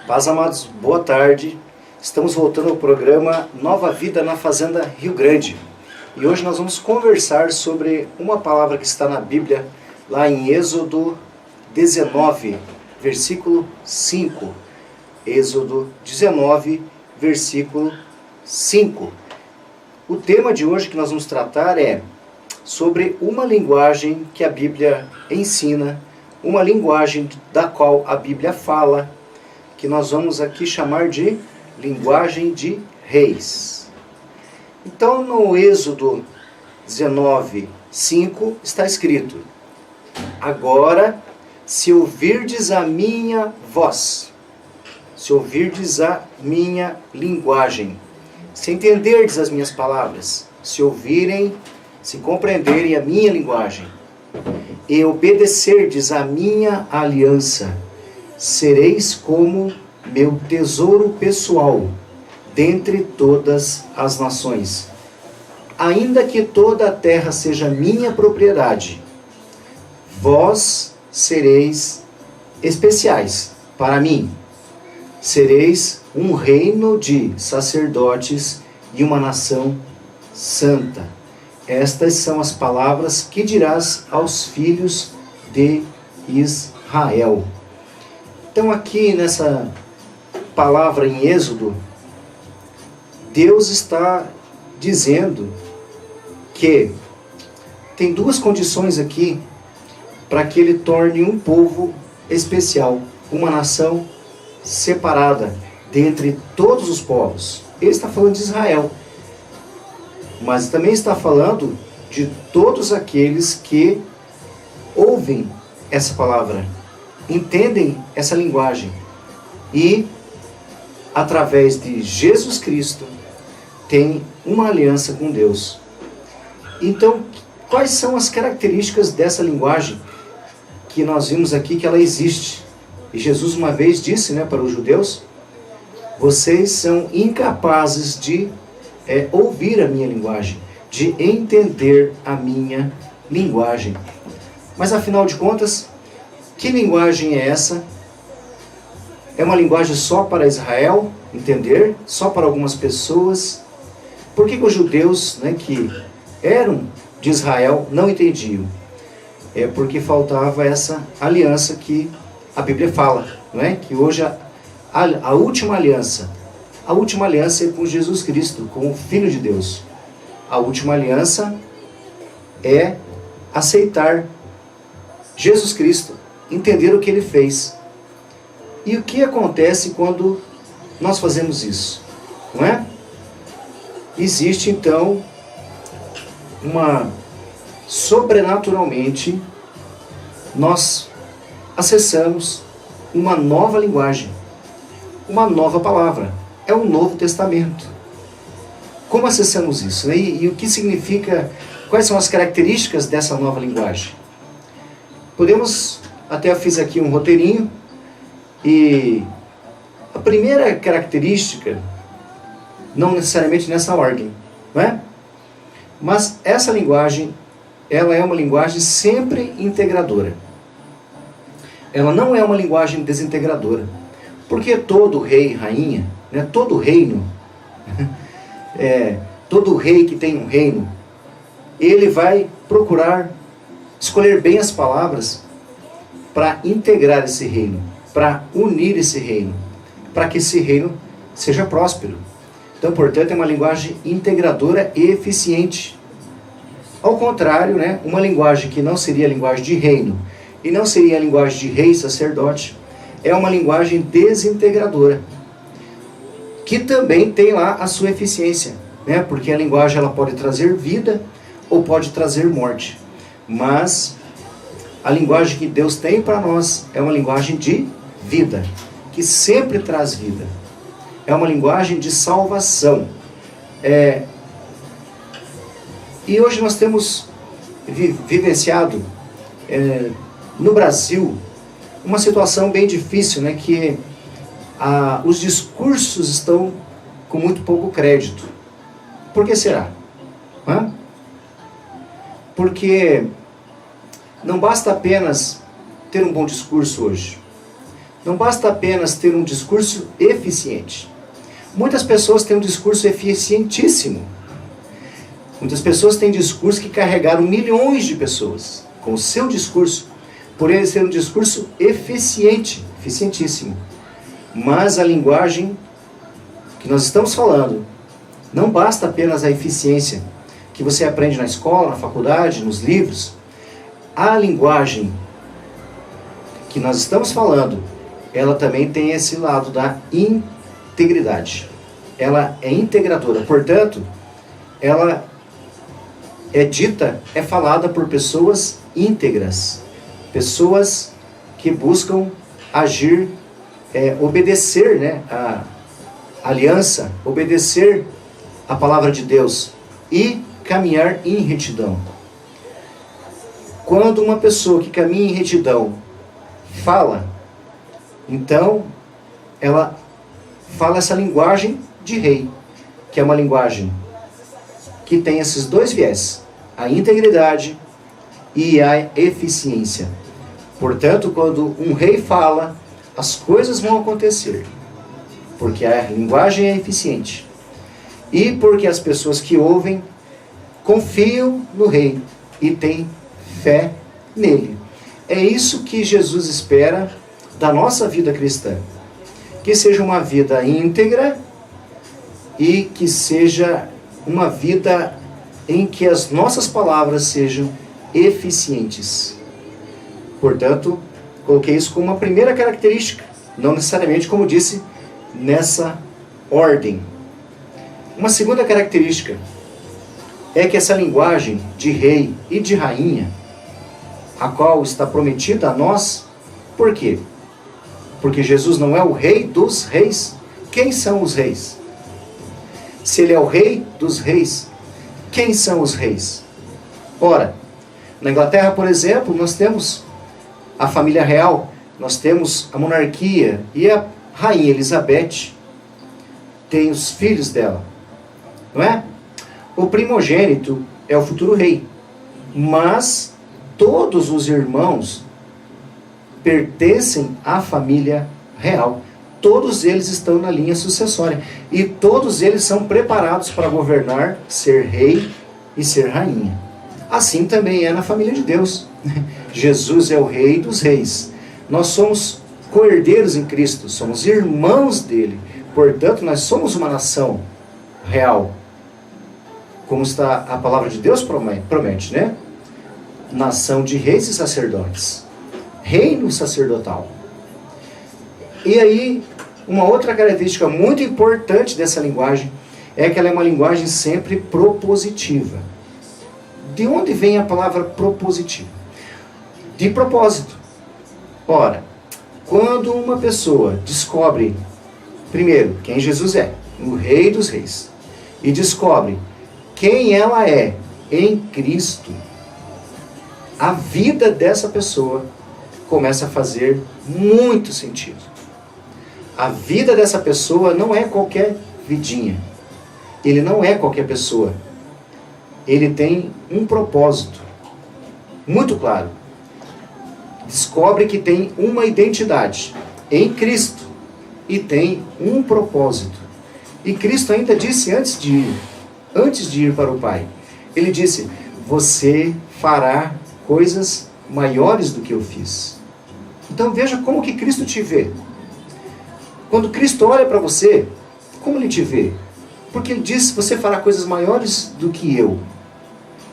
Paz, amados, boa tarde. Estamos voltando ao programa Nova Vida na Fazenda Rio Grande. E hoje nós vamos conversar sobre uma palavra que está na Bíblia, lá em Êxodo 19, versículo 5. Êxodo 19, versículo 5. O tema de hoje que nós vamos tratar é sobre uma linguagem que a Bíblia ensina, uma linguagem da qual a Bíblia fala, que nós vamos aqui chamar de linguagem de reis. Então, no Êxodo 19, 5, está escrito: agora, se ouvirdes a minha voz, se ouvirdes a minha linguagem, se entenderdes as minhas palavras, se ouvirem, se compreenderem a minha linguagem, e obedecerdes a minha aliança, sereis como meu tesouro pessoal dentre todas as nações. Ainda que toda a terra seja minha propriedade, vós sereis especiais para mim. Sereis um reino de sacerdotes e uma nação santa. Estas são as palavras que dirás aos filhos de Israel. Então aqui nessa palavra em Êxodo, Deus está dizendo que tem duas condições aqui para que ele torne um povo especial, uma nação separada dentre todos os povos. Ele está falando de Israel, mas também está falando de todos aqueles que ouvem essa palavra, entendem essa linguagem e, através de Jesus Cristo, têm uma aliança com Deus. Então, quais são as características dessa linguagem que nós vimos aqui que ela existe? E Jesus uma vez disse, para os judeus: vocês são incapazes de ouvir a minha linguagem, de entender a minha linguagem. Mas afinal de contas, que linguagem é essa? É uma linguagem só para Israel entender? Só para algumas pessoas? Por que os judeus, que eram de Israel, não entendiam? É porque faltava essa aliança que a Bíblia fala, que hoje a última aliança é com Jesus Cristo, com o Filho de Deus. A última aliança é aceitar Jesus Cristo, entender o que Ele fez. E o que acontece quando nós fazemos isso? Existe então sobrenaturalmente, nós acessamos uma nova linguagem, uma nova palavra. É o Novo Testamento. Como acessamos isso? E o que significa, quais são as características dessa nova linguagem? Até eu fiz aqui um roteirinho, e a primeira característica, não necessariamente nessa ordem, mas essa linguagem, ela é uma linguagem sempre integradora. Ela não é uma linguagem desintegradora. Porque todo rei, rainha, todo reino, todo rei que tem um reino, ele vai procurar escolher bem as palavras para integrar esse reino, para unir esse reino, para que esse reino seja próspero. Então, portanto, é uma linguagem integradora e eficiente. Ao contrário, uma linguagem que não seria a linguagem de reino e não seria a linguagem de rei e sacerdote, é uma linguagem desintegradora, que também tem lá a sua eficiência, porque a linguagem ela pode trazer vida ou pode trazer morte. Mas a linguagem que Deus tem para nós é uma linguagem de vida, que sempre traz vida. É uma linguagem de salvação. E hoje nós temos vivenciado no Brasil uma situação bem difícil, que os discursos estão com muito pouco crédito. Por que será? Porque não basta apenas ter um bom discurso hoje. Não basta apenas ter um discurso eficiente. Muitas pessoas têm um discurso eficientíssimo. Muitas pessoas têm discursos que carregaram milhões de pessoas com o seu discurso, por ele ser um discurso eficientíssimo. Mas a linguagem que nós estamos falando, não basta apenas a eficiência que você aprende na escola, na faculdade, nos livros. A linguagem que nós estamos falando, ela também tem esse lado da integridade. Ela é integradora, portanto, ela é falada por pessoas íntegras, pessoas que buscam agir, obedecer, né, a aliança, obedecer a palavra de Deus e caminhar em retidão. Quando uma pessoa que caminha em retidão fala, então ela fala essa linguagem de rei, que é uma linguagem que tem esses dois viés, a integridade e a eficiência. Portanto, quando um rei fala, as coisas vão acontecer, porque a linguagem é eficiente e porque as pessoas que ouvem confiam no rei e têm fé nele. É isso que Jesus espera da nossa vida cristã, que seja uma vida íntegra e que seja uma vida em que as nossas palavras sejam eficientes. Portanto, coloquei isso como uma primeira característica, não necessariamente, como disse, nessa ordem. Uma segunda característica é que essa linguagem de rei e de rainha, a qual está prometida a nós, por quê? Porque Jesus não é o rei dos reis. Quem são os reis? Se ele é o rei dos reis, quem são os reis? Ora, na Inglaterra, por exemplo, nós temos a família real, nós temos a monarquia e a rainha Elizabeth tem os filhos dela, não é? O primogênito é o futuro rei, mas todos os irmãos pertencem à família real. Todos eles estão na linha sucessória. E todos eles são preparados para governar, ser rei e ser rainha. Assim também é na família de Deus. Jesus é o rei dos reis. Nós somos co-herdeiros em Cristo, somos irmãos dele. Portanto, nós somos uma nação real. Como está a palavra de Deus promete, né? Nação de reis e sacerdotes. Reino sacerdotal. E aí, uma outra característica muito importante dessa linguagem é que ela é uma linguagem sempre propositiva. De onde vem a palavra propositiva? De propósito. Ora, quando uma pessoa descobre, primeiro, quem Jesus é, o Rei dos Reis, e descobre quem ela é em Cristo, a vida dessa pessoa começa a fazer muito sentido. A vida dessa pessoa não é qualquer vidinha. Ele não é qualquer pessoa. Ele tem um propósito muito claro. Descobre que tem uma identidade em Cristo e tem um propósito. E Cristo ainda disse antes de ir para o Pai, ele disse: você fará coisas maiores do que eu fiz. Então veja como que Cristo te vê. Quando Cristo olha para você, como ele te vê? Porque ele diz: você fará coisas maiores do que eu.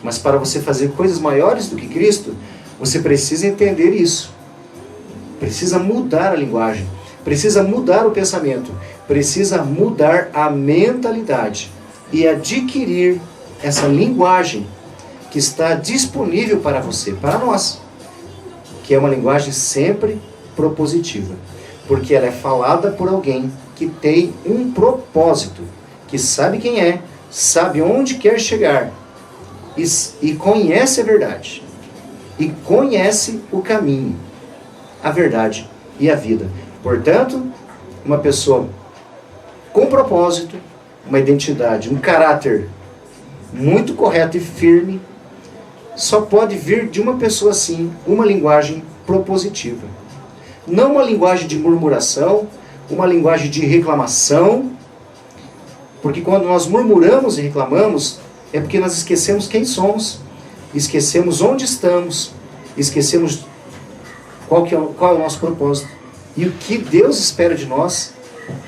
Mas para você fazer coisas maiores do que Cristo, você precisa entender isso. Precisa mudar a linguagem. Precisa mudar o pensamento. Precisa mudar a mentalidade. E adquirir essa linguagem que está disponível para você, para nós. Que é uma linguagem sempre propositiva. Porque ela é falada por alguém que tem um propósito. Que sabe quem é, sabe onde quer chegar. E conhece a verdade. E conhece o caminho, a verdade e a vida. Portanto, uma pessoa com propósito, uma identidade, um caráter muito correto e firme, só pode vir de uma pessoa assim, uma linguagem propositiva. Não uma linguagem de murmuração, uma linguagem de reclamação, porque quando nós murmuramos e reclamamos, é porque nós esquecemos quem somos, esquecemos onde estamos, esquecemos qual é o nosso propósito e o que Deus espera de nós,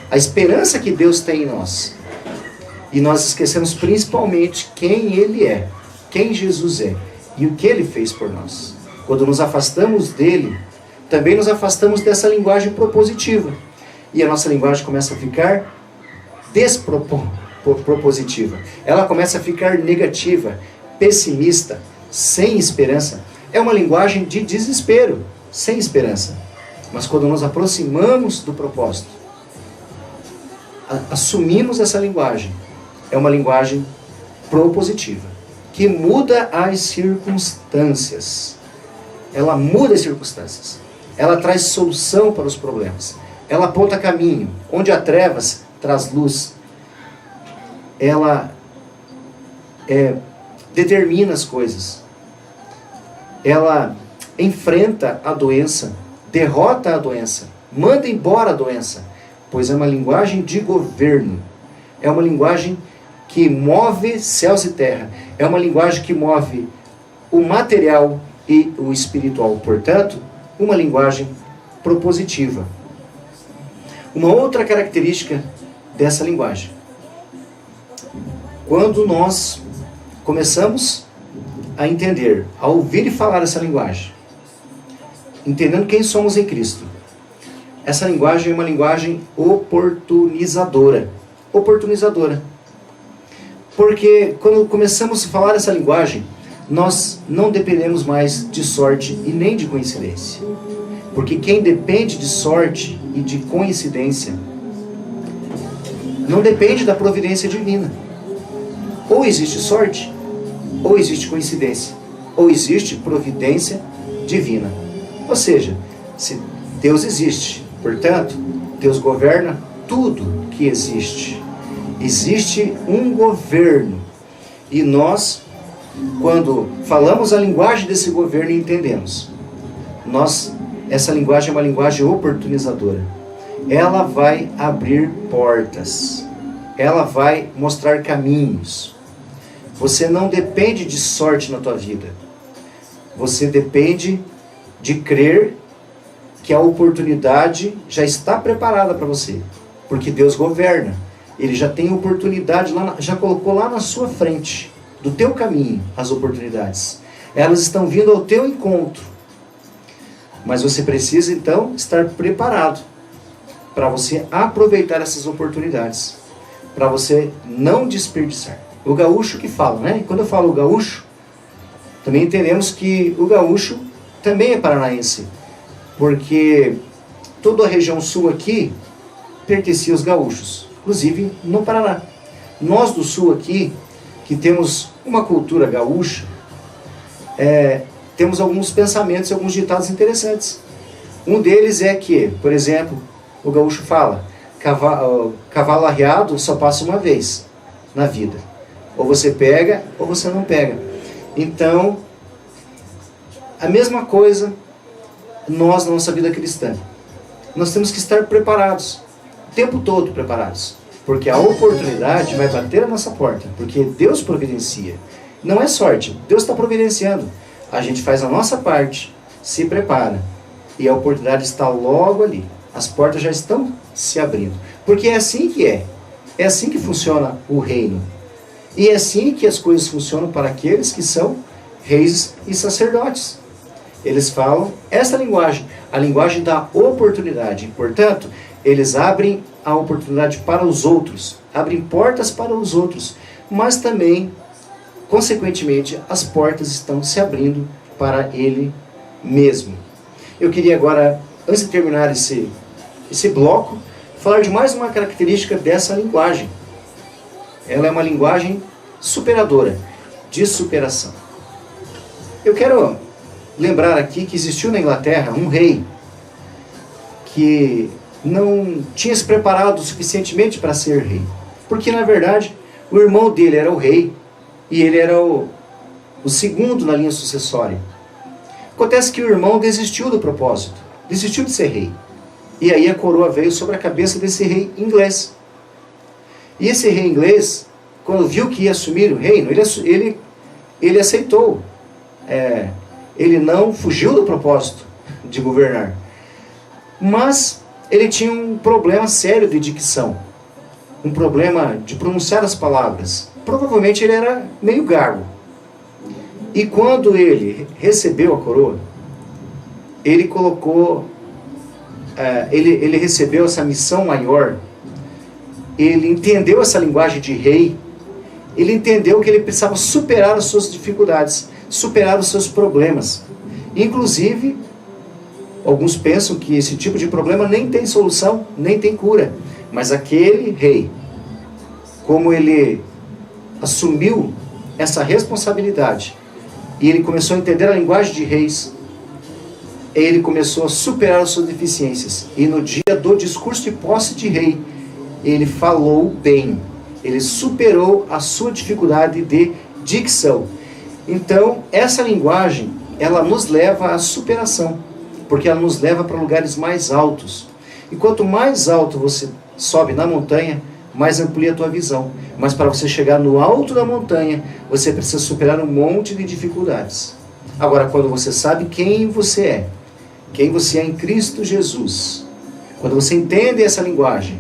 a esperança que Deus tem em nós. E nós esquecemos principalmente quem Ele é, quem Jesus é e o que Ele fez por nós. Quando nos afastamos dele, também nos afastamos dessa linguagem propositiva. E a nossa linguagem começa a ficar despropositiva. Ela começa a ficar negativa, pessimista, sem esperança. É uma linguagem de desespero, sem esperança. Mas quando nos aproximamos do propósito, assumimos essa linguagem, é uma linguagem propositiva, que muda as circunstâncias. Ela muda as circunstâncias. Ela traz solução para os problemas. Ela aponta caminho. Onde há trevas, traz luz. Ela determina as coisas. Ela enfrenta a doença, derrota a doença, manda embora a doença, pois é uma linguagem de governo. É uma linguagem que move céus e terra. É uma linguagem que move o material e o espiritual. Portanto, uma linguagem propositiva. Uma outra característica dessa linguagem. Quando nós começamos a entender, a ouvir e falar essa linguagem, entendendo quem somos em Cristo, essa linguagem é uma linguagem oportunizadora. Oportunizadora. Porque quando começamos a falar essa linguagem, nós não dependemos mais de sorte e nem de coincidência. Porque quem depende de sorte e de coincidência não depende da providência divina. Ou existe sorte, ou existe coincidência, ou existe providência divina. Ou seja, se Deus existe, portanto, Deus governa tudo que existe. Existe um governo. E nós, quando falamos a linguagem desse governo e entendemos, essa linguagem é uma linguagem oportunizadora. Ela vai abrir portas. Ela vai mostrar caminhos. Você não depende de sorte na tua vida. Você depende de crer que a oportunidade já está preparada para você. Porque Deus governa. Ele já tem oportunidade, já colocou lá na sua frente, do teu caminho, as oportunidades. Elas estão vindo ao teu encontro. Mas você precisa, então, estar preparado para você aproveitar essas oportunidades. Para você não desperdiçar. O gaúcho que fala, né? E quando eu falo gaúcho, também entendemos que o gaúcho também é paranaense. Porque toda a região sul aqui pertencia aos gaúchos. Inclusive no Paraná. Nós do sul aqui, que temos uma cultura gaúcha, temos alguns pensamentos e alguns ditados interessantes. Um deles é que, por exemplo, o gaúcho fala, cavalo arriado só passa uma vez na vida. Ou você pega, ou você não pega. Então, a mesma coisa nós na nossa vida cristã. Nós temos que estar preparados. O tempo todo preparados, porque a oportunidade vai bater a nossa porta, porque Deus providencia. Não é sorte, Deus está providenciando. A gente faz a nossa parte, se prepara, e a oportunidade está logo ali. As portas já estão se abrindo, porque é assim que é assim que funciona o reino, e é assim que as coisas funcionam para aqueles que são reis e sacerdotes. Eles falam essa linguagem, a linguagem da oportunidade. Portanto, eles abrem a oportunidade para os outros, abrem portas para os outros, mas também, consequentemente, as portas estão se abrindo para ele mesmo. Eu queria agora, antes de terminar esse bloco, falar de mais uma característica dessa linguagem. Ela é uma linguagem superadora, de superação. Eu quero lembrar aqui que existiu na Inglaterra um rei que não tinha se preparado suficientemente para ser rei. Porque, na verdade, o irmão dele era o rei e ele era o segundo na linha sucessória. Acontece que o irmão desistiu do propósito. desistiu de ser rei. E aí a coroa veio sobre a cabeça desse rei inglês. E esse rei inglês, quando viu que ia assumir o reino, ele aceitou. Ele não fugiu do propósito de governar. Mas ele tinha um problema sério de dicção. Um problema de pronunciar as palavras. Provavelmente ele era meio gago. E quando ele recebeu a coroa, ele colocou... ele recebeu essa missão maior. Ele entendeu essa linguagem de rei. Ele entendeu que ele precisava superar as suas dificuldades, superar os seus problemas. Inclusive, alguns pensam que esse tipo de problema nem tem solução, nem tem cura. Mas aquele rei, como ele assumiu essa responsabilidade, e ele começou a entender a linguagem de reis, ele começou a superar as suas deficiências. E no dia do discurso de posse de rei, ele falou bem. Ele superou a sua dificuldade de dicção. Então, essa linguagem, ela nos leva à superação, porque ela nos leva para lugares mais altos. E quanto mais alto você sobe na montanha, mais amplia a tua visão. Mas para você chegar no alto da montanha, você precisa superar um monte de dificuldades. Agora, quando você sabe quem você é em Cristo Jesus, quando você entende essa linguagem,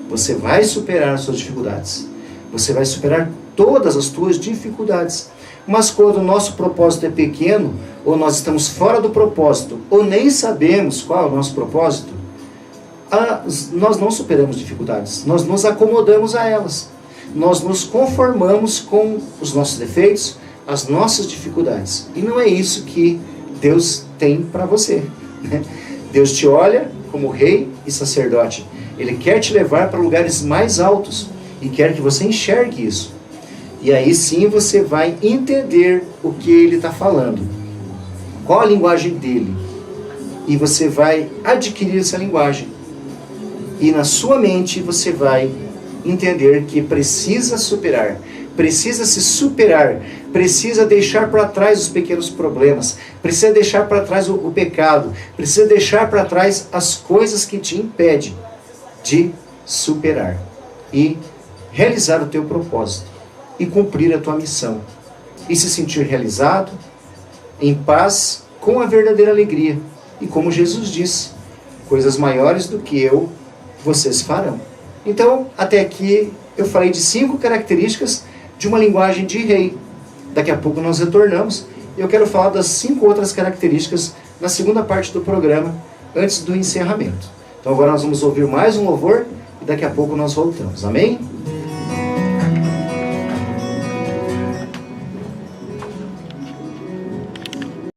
você vai superar as suas dificuldades. Você vai superar todas as tuas dificuldades. Mas quando o nosso propósito é pequeno, ou nós estamos fora do propósito, ou nem sabemos qual é o nosso propósito, nós não superamos dificuldades. Nós nos acomodamos a elas. Nós nos conformamos com os nossos defeitos, as nossas dificuldades. E não é isso que Deus tem para você. Deus te olha como rei e sacerdote. Ele quer te levar para lugares mais altos e quer que você enxergue isso. E aí sim você vai entender o que ele está falando. Qual a linguagem dele. E você vai adquirir essa linguagem. E na sua mente você vai entender que precisa superar. Precisa se superar. Precisa deixar para trás os pequenos problemas. Precisa deixar para trás o pecado. Precisa deixar para trás as coisas que te impedem de superar e realizar o teu propósito e cumprir a tua missão e se sentir realizado, em paz, com a verdadeira alegria. E como Jesus disse, coisas maiores do que eu, vocês farão. Então, até aqui eu falei de 5 características de uma linguagem de rei. Daqui a pouco nós retornamos e eu quero falar das 5 outras características na segunda parte do programa, antes do encerramento. Então agora nós vamos ouvir mais um louvor e daqui a pouco nós voltamos. Amém?